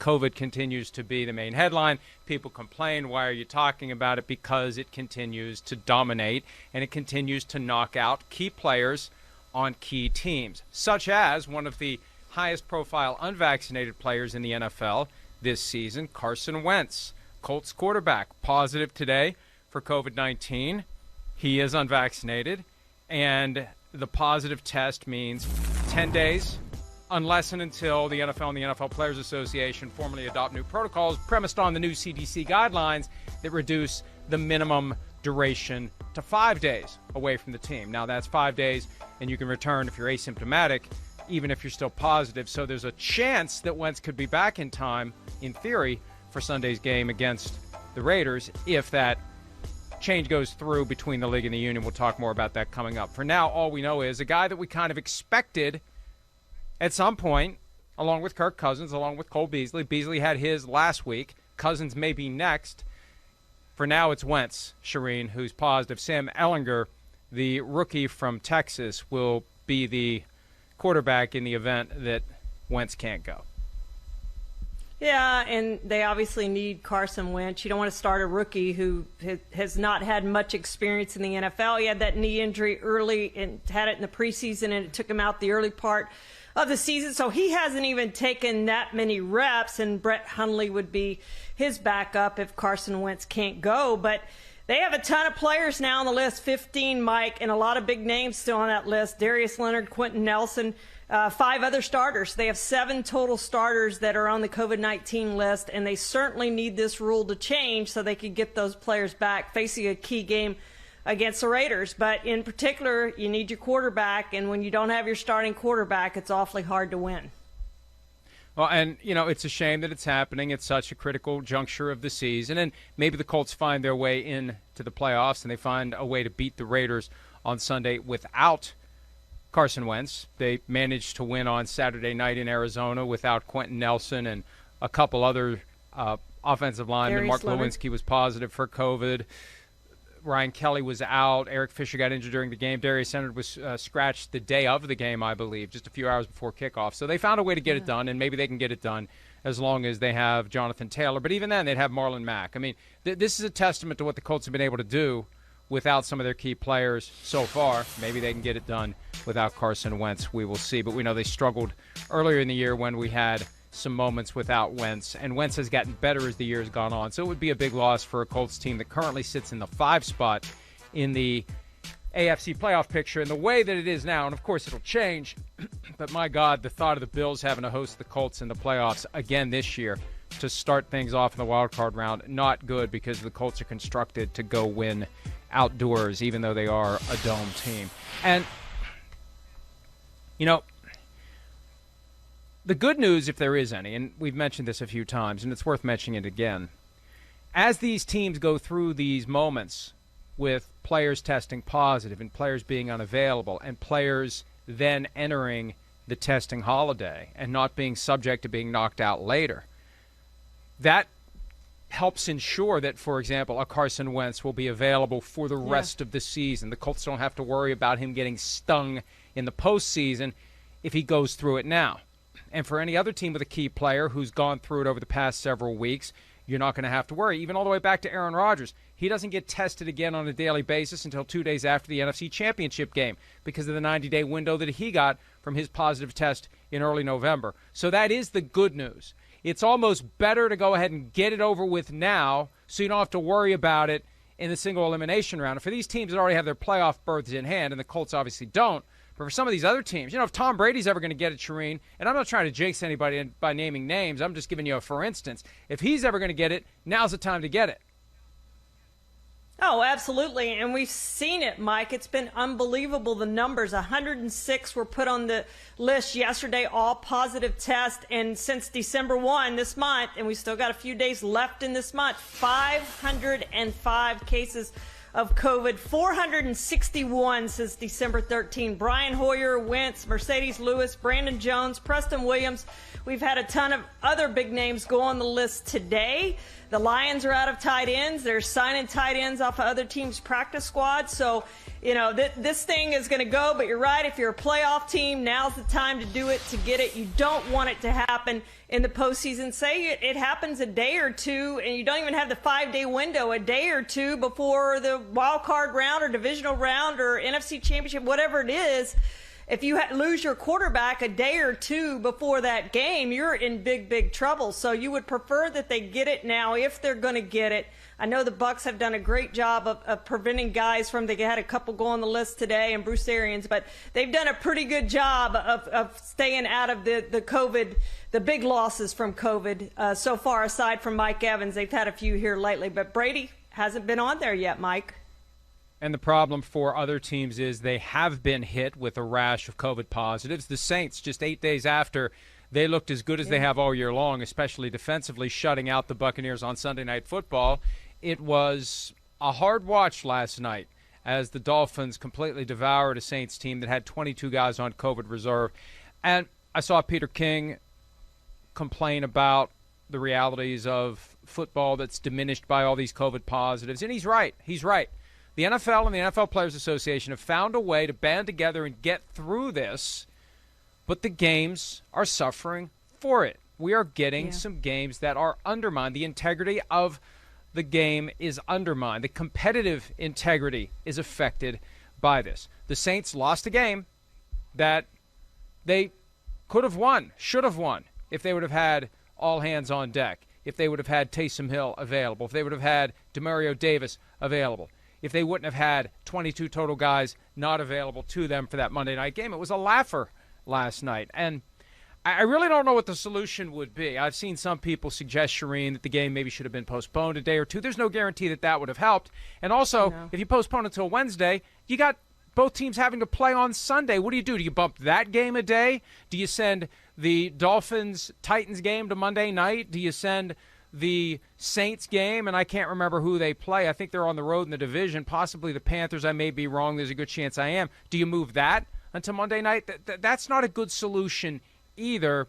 COVID continues to be the main headline. People complain, why are you talking about it? Because it continues to dominate and it continues to knock out key players on key teams, such as one of the highest profile unvaccinated players in the NFL this season, Carson Wentz, Colts quarterback, positive today for COVID-19. He is unvaccinated, and the positive test means 10 days, unless and until the NFL and the NFL Players Association formally adopt new protocols premised on the new CDC guidelines that reduce the minimum duration to 5 days away from the team. Now, that's 5 days, and you can return if you're asymptomatic, even if you're still positive. So there's a chance that Wentz could be back in time, in theory, for Sunday's game against the Raiders if that change goes through between the league and the union. We'll talk more about that coming up. For now, all we know is a guy that we kind of expected at some point, along with Kirk Cousins, along with Cole Beasley. Beasley had his last week. Cousins may be next. For now, it's Wentz, Shireen, who's positive. Sam Ehlinger, the rookie from Texas, will be the quarterback in the event that Wentz can't go. Yeah, and they obviously need Carson Wentz. You don't want to start a rookie who has not had much experience in the NFL. He had that knee injury early and had it in the preseason, and it took him out the early part of the season. So he hasn't even taken that many reps, and Brett Hundley would be his backup if Carson Wentz can't go. But they have a ton of players now on the list, 15, Mike, and a lot of big names still on that list. Darius Leonard, Quentin Nelson, 5 other starters. They have 7 total starters that are on the COVID-19 list, and they certainly need this rule to change so they can get those players back facing a key game against the Raiders. But in particular, you need your quarterback, and when you don't have your starting quarterback, it's awfully hard to win. Well, and, you know, it's a shame that it's happening at such a critical juncture of the season, and maybe the Colts find their way into the playoffs and they find a way to beat the Raiders on Sunday without Carson Wentz. They managed to win on Saturday night in Arizona without Quentin Nelson and a couple other offensive linemen. Mark Lewinsky was positive for COVID. Ryan Kelly was out. Eric Fisher got injured during the game. Darius Leonard was scratched the day of the game, I believe, just a few hours before kickoff. So they found a way to get it done, and maybe they can get it done as long as they have Jonathan Taylor. But even then, they'd have Marlon Mack. I mean, this is a testament to what the Colts have been able to do without some of their key players so far. Maybe they can get it done without Carson Wentz. We will see. But we know they struggled earlier in the year when we had some moments without Wentz, and Wentz has gotten better as the year has gone on. So it would be a big loss for a Colts team that currently sits in the 5 spot in the AFC playoff picture in the way that it is now. And, of course, it'll change. But, my God, the thought of the Bills having to host the Colts in the playoffs again this year to start things off in the wild card round, not good, because the Colts are constructed to go win outdoors, even though they are a dome team. And, you know, the good news, if there is any, and we've mentioned this a few times, and it's worth mentioning it again, as these teams go through these moments with players testing positive and players being unavailable and players then entering the testing holiday and not being subject to being knocked out later, that helps ensure that, for example, a Carson Wentz will be available for the rest of the season. The Colts don't have to worry about him getting stung in the postseason if he goes through it now. And for any other team with a key player who's gone through it over the past several weeks, you're not going to have to worry. Even all the way back to Aaron Rodgers. He doesn't get tested again on a daily basis until 2 days after the NFC Championship game because of the 90-day window that he got from his positive test in early November. So that is the good news. It's almost better to go ahead and get it over with now so you don't have to worry about it in the single elimination round. And for these teams that already have their playoff berths in hand, and the Colts obviously don't, but for some of these other teams, you know, if Tom Brady's ever going to get it, Shireen, and I'm not trying to jinx anybody by naming names, I'm just giving you a for instance. If he's ever going to get it, now's the time to get it. Oh, absolutely. And we've seen it, Mike. It's been unbelievable, the numbers. 106 were put on the list yesterday, all positive tests. And since December 1 this month, and we still got a few days left in this month, 505 cases of COVID, 461 since December 13. Brian Hoyer, Wentz, Mercedes Lewis, Brandon Jones, Preston Williams. We've had a ton of other big names go on the list today. The Lions are out of tight ends. They're signing tight ends off of other teams' practice squads. So, this thing is going to go. But you're right. If you're a playoff team, now's the time to do it, to get it. You don't want it to happen in the postseason. Say it happens a day or two, and you don't even have the 5-day window, a day or two before the wild card round or divisional round or NFC championship, whatever it is. If you lose your quarterback a day or two before that game, you're in big, big trouble. So you would prefer that they get it now if they're going to get it. I know the Bucs have done a great job of preventing guys from, they had a couple go on the list today, and Bruce Arians, but they've done a pretty good job of staying out of the COVID, the big losses from COVID so far, aside from Mike Evans. They've had a few here lately, but Brady hasn't been on there yet, Mike. And the problem for other teams is they have been hit with a rash of COVID positives. The Saints, just 8 days after, they looked as good as they have all year long, especially defensively, shutting out the Buccaneers on Sunday Night Football. It was a hard watch last night as the Dolphins completely devoured a Saints team that had 22 guys on COVID reserve. And I saw Peter King complain about the realities of football that's diminished by all these COVID positives. And he's right. He's right. The NFL and the NFL Players Association have found a way to band together and get through this, but the games are suffering for it. We are getting some games that are undermined. The integrity of the game is undermined. The competitive integrity is affected by this. The Saints lost a game that they could have won, should have won, if they would have had all hands on deck, if they would have had Taysom Hill available, if they would have had Demario Davis available, if they wouldn't have had 22 total guys not available to them for that Monday night game. It was a laugher last night. And I really don't know what the solution would be. I've seen some people suggest, Shireen, that the game maybe should have been postponed a day or two. There's no guarantee that that would have helped. And also, if you postpone until Wednesday, you got both teams having to play on Sunday. What do? Do you bump that game a day? Do you send the Dolphins-Titans game to Monday night? Do you send the Saints game, and I can't remember who they play. I think they're on the road in the division, possibly the Panthers. I may be wrong. There's a good chance I am. Do you move that until Monday night? That's not a good solution either.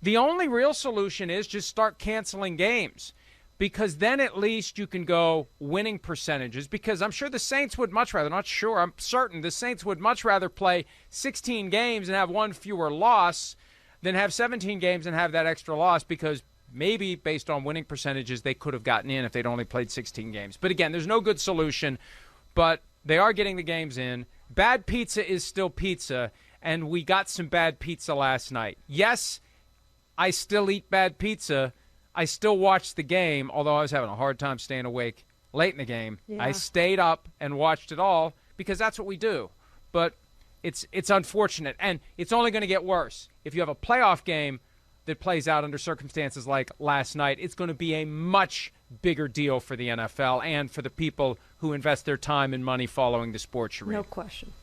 The only real solution is just start canceling games, because then at least you can go winning percentages, because I'm sure the Saints would much rather, not sure, I'm certain the Saints would much rather play 16 games and have one fewer loss than have 17 games and have that extra loss, because maybe based on winning percentages, they could have gotten in if they'd only played 16 games. But again, there's no good solution, but they are getting the games in. Bad pizza is still pizza, and we got some bad pizza last night. Yes, I still eat bad pizza. I still watched the game, although I was having a hard time staying awake late in the game. Yeah. I stayed up and watched it all because that's what we do. But it's unfortunate, and it's only going to get worse. If you have a playoff game that plays out under circumstances like last night, it's going to be a much bigger deal for the NFL and for the people who invest their time and money following the sport, Shireen. No question.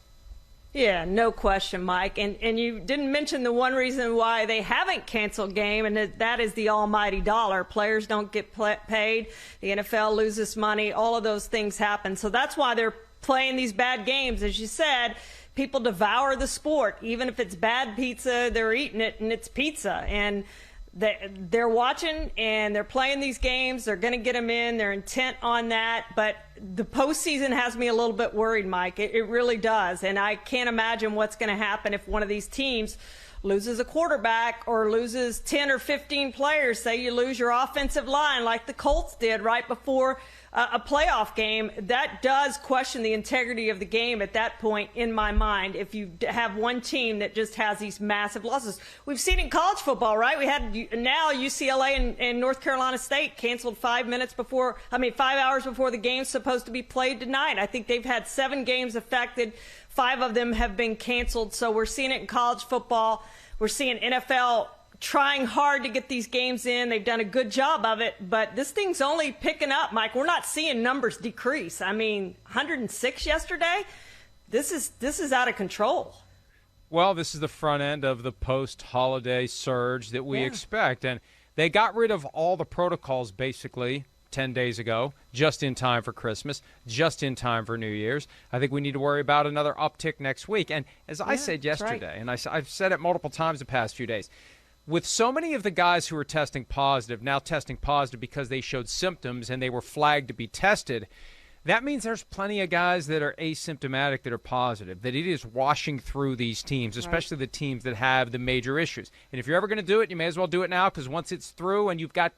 Yeah, no question, Mike. And you didn't mention the one reason why they haven't canceled game, and that is the almighty dollar. Players don't get paid. The NFL loses money. All of those things happen. So that's why they're playing these bad games. As you said, people devour the sport. Even if it's bad pizza, they're eating it, and it's pizza. And they're watching, and they're playing these games. They're going to get them in. They're intent on that. But the postseason has me a little bit worried, Mike. It really does. And I can't imagine what's going to happen if one of these teams loses a quarterback or loses 10 or 15 players. Say you lose your offensive line like the Colts did right before a playoff game. That does question the integrity of the game at that point, in my mind, if you have one team that just has these massive losses. We've seen in college football, right? We had now UCLA and North Carolina State canceled 5 hours before the game's supposed to be played tonight. I think they've had 7 games affected. 5 of them have been canceled. So we're seeing it in college football. We're seeing NFL trying hard to get these games in. They've done a good job of it, but this thing's only picking up, Mike. We're not seeing numbers decrease. I mean, 106 yesterday. This is out of control. Well, this is the front end of the post-holiday surge that we expect, and they got rid of all the protocols basically 10 days ago, just in time for Christmas, just in time for New Year's. I think we need to worry about another uptick next week. And as I said yesterday, and I've said it multiple times the past few days, with so many of the guys who are testing positive now testing positive because they showed symptoms and they were flagged to be tested, that means there's plenty of guys that are asymptomatic that are positive, that it is washing through these teams, especially the teams that have the major issues. And if you're ever going to do it, you may as well do it now, because once it's through and you've got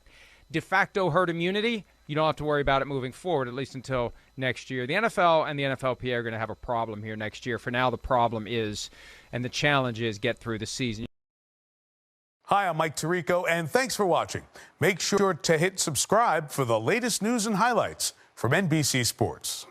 de facto herd immunity, you don't have to worry about it moving forward, at least until next year. The NFL and the NFLPA are going to have a problem here next year. For now, the problem is, and the challenge is, get through the season. Hi, I'm Mike Tirico, and thanks for watching. Make sure to hit subscribe for the latest news and highlights from NBC Sports.